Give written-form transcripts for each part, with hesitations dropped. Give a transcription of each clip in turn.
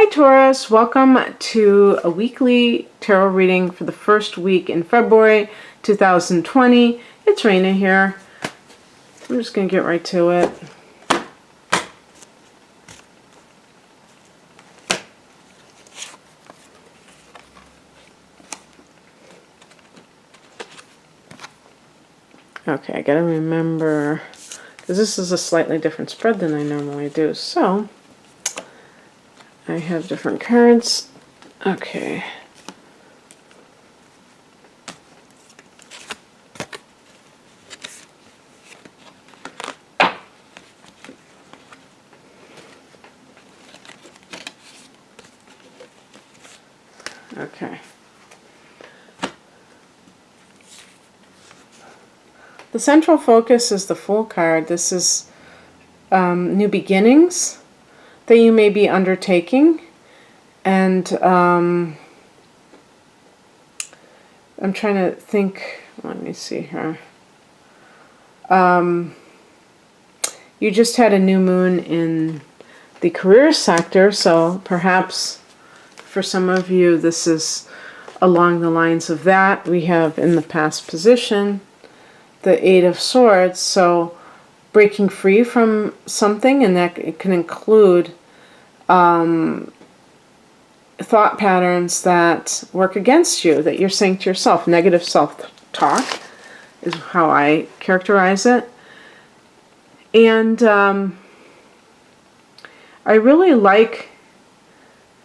Hi Taurus, welcome to a weekly tarot reading for the first week in February 2020. It's Raina here. I'm just going to get right to it. Okay, I got to remember, because this is a slightly different spread than I normally do, so I have different cards. Okay. Okay. The central focus is the Fool card. This is new beginnings that you may be undertaking. And I'm trying to think, let me see here. You just had a new moon in the career sector, so perhaps for some of you this is along the lines of that. We have in the past position the Eight of Swords, so breaking free from something, and that it can include thought patterns that work against you, that you're saying to yourself. Negative self-talk is how I characterize it. And I really like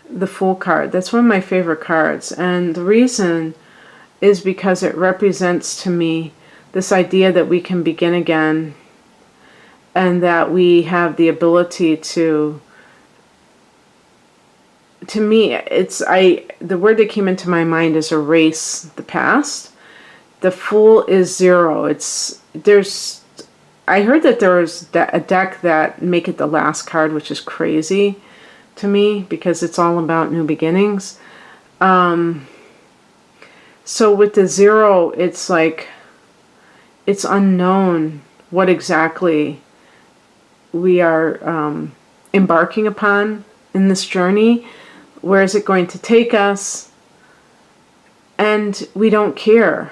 the Fool card. That's one of my favorite cards, and the reason is because it represents to me this idea that we can begin again, and that we have the ability to me, the word that came into my mind is erase the past. The Fool is zero. I heard that there's a deck that make it the last card, which is crazy to me because it's all about new beginnings. So with the zero, it's like, it's unknown what exactly we are embarking upon in this journey. Where is it going to take us? And we don't care.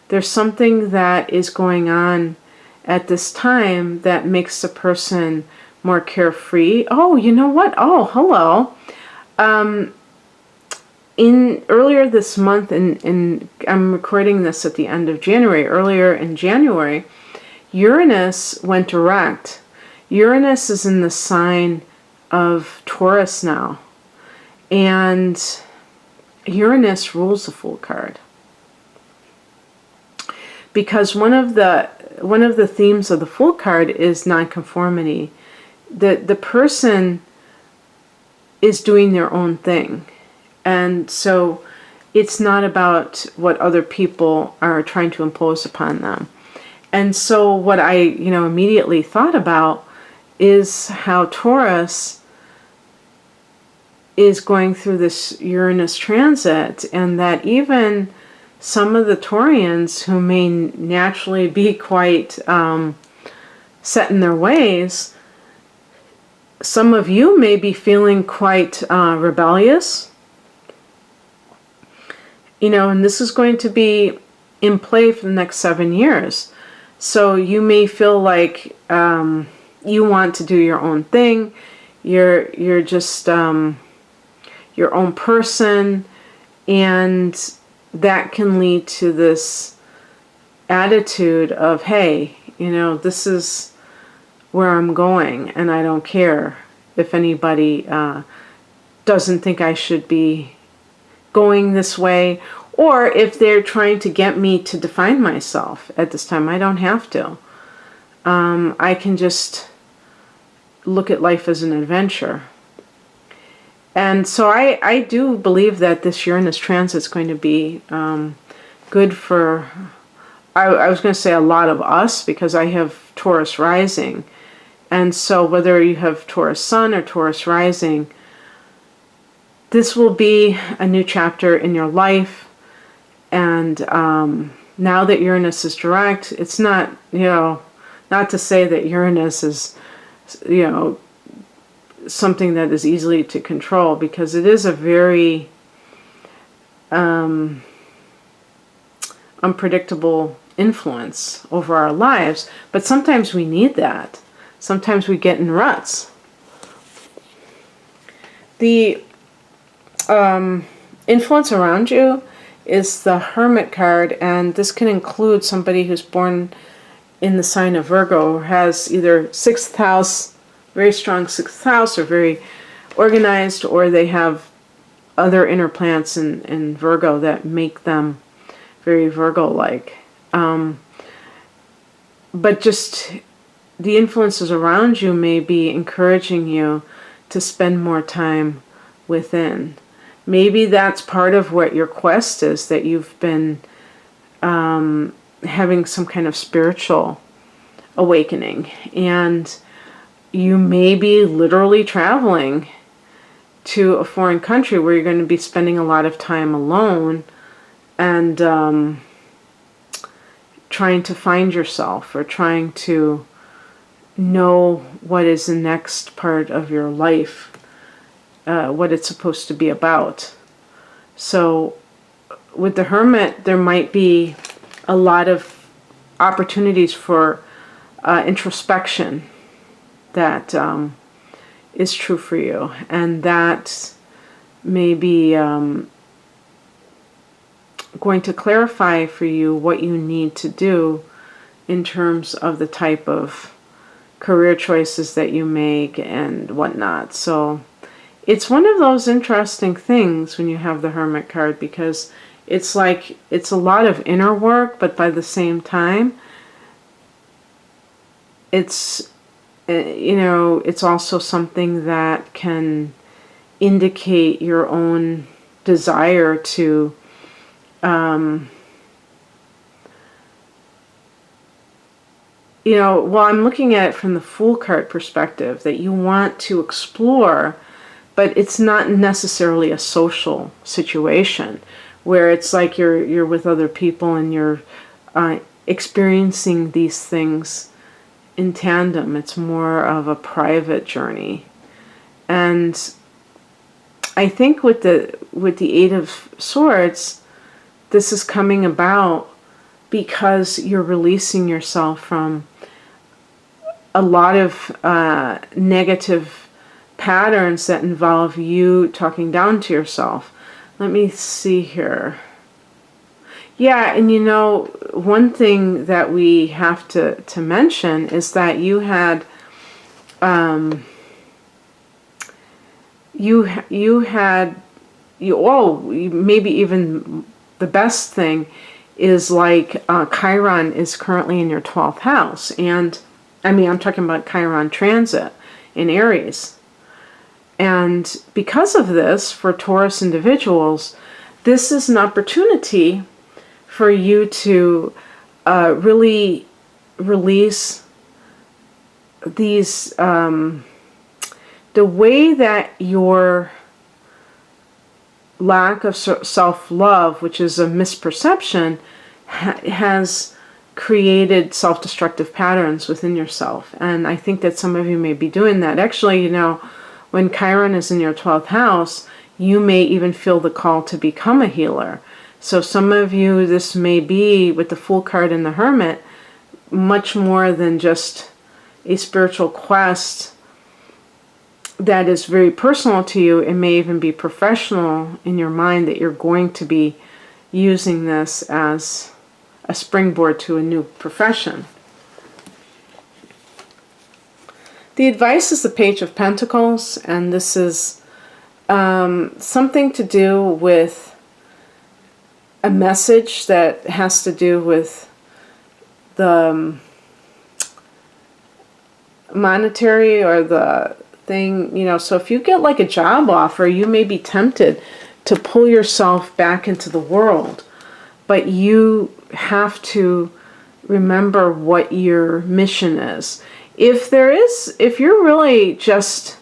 There's something that is going on at this time that makes the person more carefree. Oh, you know what? Oh, hello. In earlier this month, and I'm recording this at the end of January, earlier in January, Uranus went direct. Uranus is in the sign of Taurus now. And Uranus rules the Fool card. Because one of the themes of the Fool card is nonconformity. The person is doing their own thing. And so it's not about what other people are trying to impose upon them. And so what I, immediately thought about is how Taurus is going through this Uranus transit, and that even some of the Taurians who may naturally be quite set in their ways, some of you may be feeling quite rebellious. And this is going to be in play for the next 7 years. So you may feel like you want to do your own thing. You're just your own person, and that can lead to this attitude of, hey, this is where I'm going, and I don't care if anybody doesn't think I should be going this way, or if they're trying to get me to define myself at this time. I don't have to. I can just look at life as an adventure. And so I do believe that this Uranus transit is going to be good for, I was going to say a lot of us, because I have Taurus rising. And so whether you have Taurus sun or Taurus rising, this will be a new chapter in your life. And now that Uranus is direct, it's not, not to say that Uranus is, something that is easily to control, because it is a very unpredictable influence over our lives. But sometimes we need that. Sometimes we get in ruts. The influence around you is the Hermit card, and this can include somebody who's born in the sign of Virgo, or has either 6th house, very strong 6th house, or very organized, or they have other inner planets in Virgo that make them very Virgo-like. But just the influences around you may be encouraging you to spend more time within. Maybe that's part of what your quest is, that you've been having some kind of spiritual awakening, and you may be literally traveling to a foreign country where you're going to be spending a lot of time alone and trying to find yourself, or trying to know what is the next part of your life, what it's supposed to be about. So with the Hermit, there might be a lot of opportunities for introspection that is true for you, and that may be going to clarify for you what you need to do in terms of the type of career choices that you make and whatnot. So it's one of those interesting things when you have the Hermit card, because it's like it's a lot of inner work, but by the same time it's it's also something that can indicate your own desire to well, I'm looking at it from the Fool card perspective, that you want to explore, but it's not necessarily a social situation where it's like you're with other people and you're experiencing these things in tandem. It's more of a private journey. And I think with the Eight of Swords, this is coming about because you're releasing yourself from a lot of negative patterns that involve you talking down to yourself. Let me see here. Yeah, and one thing that we have to mention is that you had maybe even the best thing is like Chiron is currently in your 12th house, and I'm talking about Chiron transit in Aries. And because of this, for Taurus individuals, this is an opportunity for you to really release these, the way that your lack of self-love, which is a misperception, has created self-destructive patterns within yourself. And I think that some of you may be doing that. Actually, when Chiron is in your 12th house, you may even feel the call to become a healer. So some of you, this may be, with the Fool card and the Hermit, much more than just a spiritual quest that is very personal to you. It may even be professional in your mind, that you're going to be using this as a springboard to a new profession. The advice is the Page of Pentacles, and this is something to do with a message that has to do with the monetary or the thing, so if you get like a job offer, you may be tempted to pull yourself back into the world, but you have to remember what your mission is. If you're really just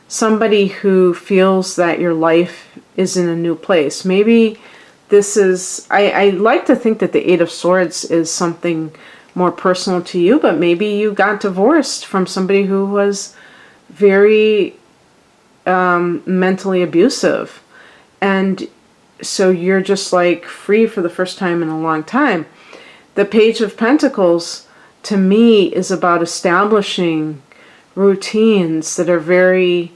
somebody who feels that your life is in a new place, maybe this is, I like to think that the Eight of Swords is something more personal to you, but maybe you got divorced from somebody who was very mentally abusive. And so you're just like free for the first time in a long time. The Page of Pentacles, to me, is about establishing routines that are very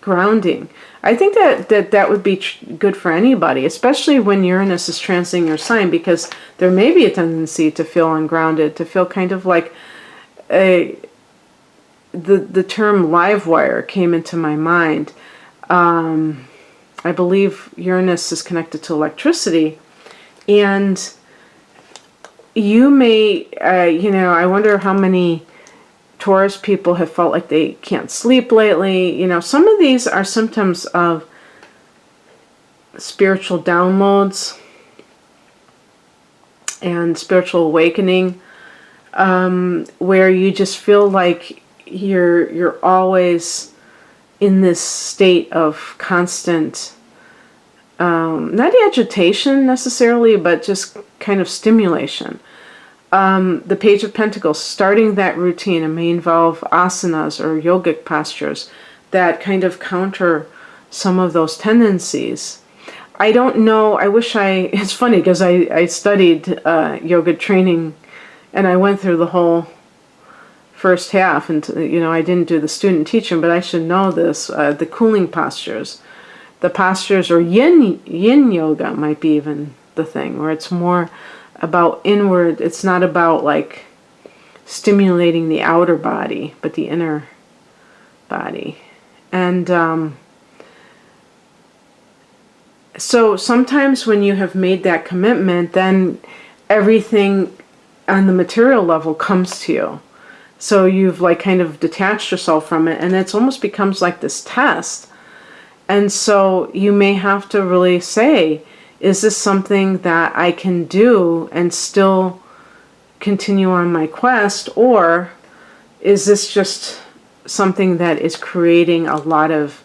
grounding. I think that would be good for anybody, especially when Uranus is transiting your sign, because there may be a tendency to feel ungrounded, to feel kind of like the term live wire came into my mind. I believe Uranus is connected to electricity, and you may, I wonder how many Taurus people have felt like they can't sleep lately. Some of these are symptoms of spiritual downloads and spiritual awakening, where you just feel like you're always in this state of constant, not agitation necessarily, but just kind of stimulation. The Page of Pentacles, starting that routine, it may involve asanas or yogic postures that kind of counter some of those tendencies. I don't know, it's funny because I studied yoga training, and I went through the whole first half, and I didn't do the student teaching, but I should know this, the cooling postures. The postures, or yin yoga might be even the thing, where it's more about inward. It's not about like stimulating the outer body, but the inner body. And so sometimes when you have made that commitment, then everything on the material level comes to you. So you've like kind of detached yourself from it, and it almost becomes like this test. And so you may have to really say, is this something that I can do and still continue on my quest? Or is this just something that is creating a lot of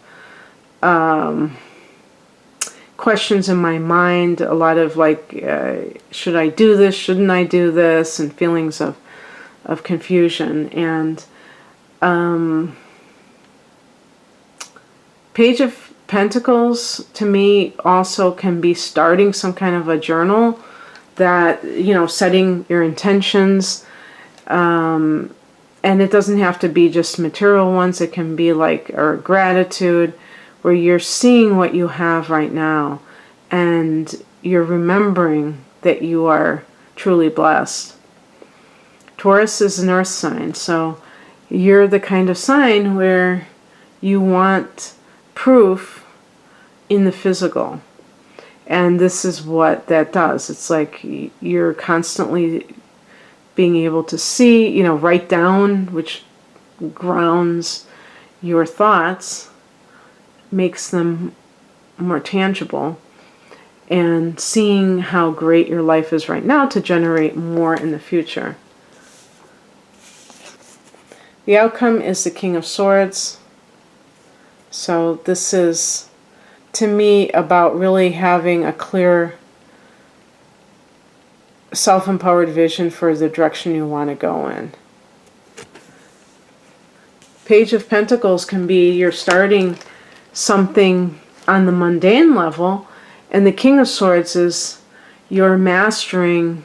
questions in my mind, a lot of like, should I do this, shouldn't I do this, and feelings of confusion. And Page of Pentacles, to me, also can be starting some kind of a journal that, setting your intentions. And it doesn't have to be just material ones. It can be like, or gratitude, where you're seeing what you have right now, and you're remembering that you are truly blessed. Taurus is an earth sign, so you're the kind of sign where you want proof in the physical. And this is what that does. It's like you're constantly being able to see, write down, which grounds your thoughts, makes them more tangible, and seeing how great your life is right now to generate more in the future. The outcome is the King of Swords. So this is, to me, about really having a clear, self-empowered vision for the direction you want to go in. Page of Pentacles can be you're starting something on the mundane level, and the King of Swords is you're mastering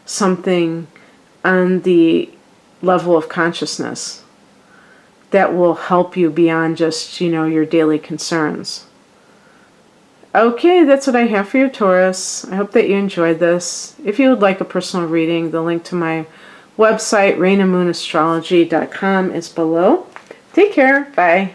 something on the level of consciousness that will help you beyond just, your daily concerns. Okay, that's what I have for you, Taurus. I hope that you enjoyed this. If you would like a personal reading, the link to my website, rainamoonastrology.com, is below. Take care. Bye.